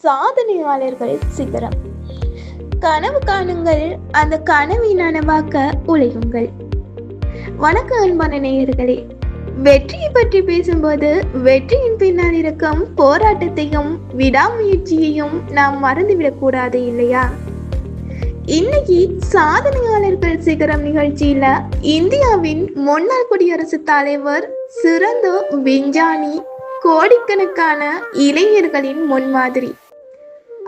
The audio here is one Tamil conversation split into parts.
சாதனையாளர்கள் சிகரம். கனவு காணுங்கள், அந்த கனவை நனவாக்க உழையுங்கள். வணக்கம் அன்பான நேயர்களே. வெற்றியை பற்றி பேசும்போது வெற்றியின் பின்னால் இருக்கும் போராட்டத்தையும் விடாமுயற்சியையும் நாம் மறந்துவிடக் கூடாது இல்லையா? இன்னைக்கு சாதனையாளர்கள் சிகரம் நிகழ்ச்சியில இந்தியாவின் முன்னாள் குடியரசுத் தலைவர், சிறந்த விஞ்ஞானி, கோடிக்கணக்கான இளைஞர்களின் முன்மாதிரி,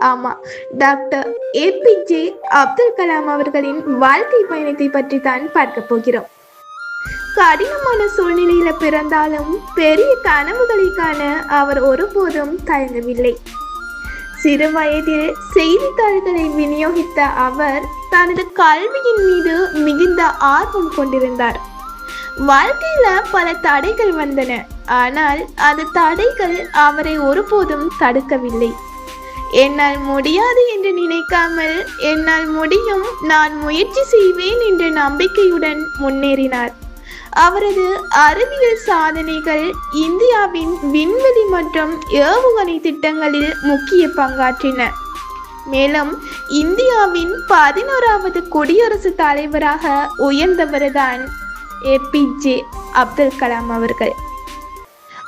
ஆமா, டாக்டர் ஏபிஜே அப்துல் கலாம் அவர்களின் வாழ்க்கை பயணத்தை பற்றி தான் பார்க்க போகிறோம். கடினமான சூழ்நிலையில பிறந்தாலும் பெரிய கனவுகளை காண அவர் ஒருபோதும் தயங்கவில்லை. சிறு வயதில் செய்தித்தாள்களை விநியோகித்த அவர் தனது கல்வியின் மீது மிகுந்த ஆர்வம் கொண்டிருந்தார். வாழ்க்கையில பல தடைகள் வந்தன, ஆனால் அந்த தடைகள் அவரை ஒருபோதும் தடுக்கவில்லை. என்னால் முடியாது என்று நினைக்காமல், என்னால் முடியும், நான் முயற்சி செய்வேன் என்ற நம்பிக்கையுடன் முன்னேறினார். அவரது அறிவியல் சாதனைகள் இந்தியாவின் விண்வெளி மற்றும் ஏவுகணை திட்டங்களில் முக்கிய பங்காற்றின. மேலும் இந்தியாவின் 11வது குடியரசுத் தலைவராக உயர்ந்தவர்தான் ஏபிஜே அப்துல் கலாம் அவர்கள்.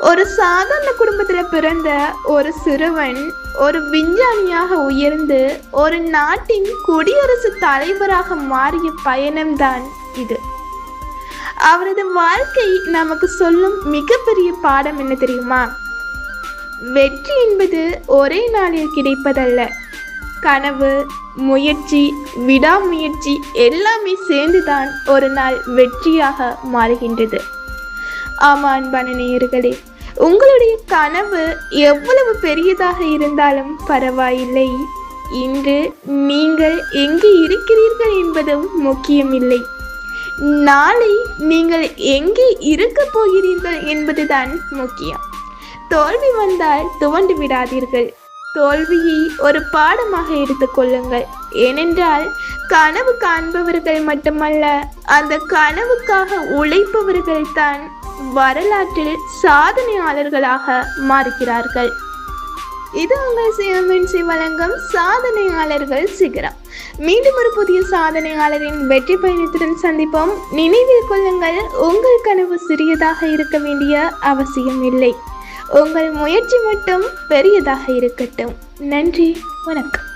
ஒரு சாதாரண குடும்பத்தில் பிறந்த ஒரு சிறுவன் ஒரு விஞ்ஞானியாக உயர்ந்து ஒரு நாட்டின் குடியரசுத் தலைவராக மாறிய பயணம்தான் இது. அவரது வாழ்க்கை நமக்கு சொல்லும் மிகப்பெரிய பாடம் என்ன தெரியுமா? வெற்றி என்பது ஒரே நாளில் கிடைப்பதல்ல. கனவு, முயற்சி, விடாமுயற்சி எல்லாமே சேர்ந்துதான் ஒரு நாள் வெற்றியாக மாறுகின்றது. ஆமா அன்பான நேயர்களே, உங்களுடைய கனவு எவ்வளவு பெரியதாக இருந்தாலும் பரவாயில்லை. இன்று நீங்கள் எங்கே இருக்கிறீர்கள் என்பதும் முக்கியமில்லை. நாளை நீங்கள் எங்கே இருக்க போகிறீர்கள் என்பதுதான் முக்கியம். தோல்வி வந்தால் துவண்டு விடாதீர்கள். தோல்வியை ஒரு பாடமாக எடுத்துக்கொள்ளுங்கள். ஏனென்றால் கனவு காண்பவர்கள் மட்டுமல்ல, அந்த கனவுக்காக உழைப்பவர்கள் தான் வரலாற்றில் சாதனையாளர்களாக மாறுகிறார்கள். இது உங்கள் சிஎம்என்சி வழங்கும் சாதனையாளர்கள் சிகரம். மீண்டும் ஒரு புதிய சாதனையாளரின் வெற்றி பயணத்துடன் சந்திப்போம். நினைவில் கொள்ளுங்கள், உங்கள் கனவு சிறியதாக இருக்க வேண்டிய அவசியம் இல்லை. உங்கள் முயற்சி மட்டும் பெரியதாக இருக்கட்டும். நன்றி, வணக்கம்.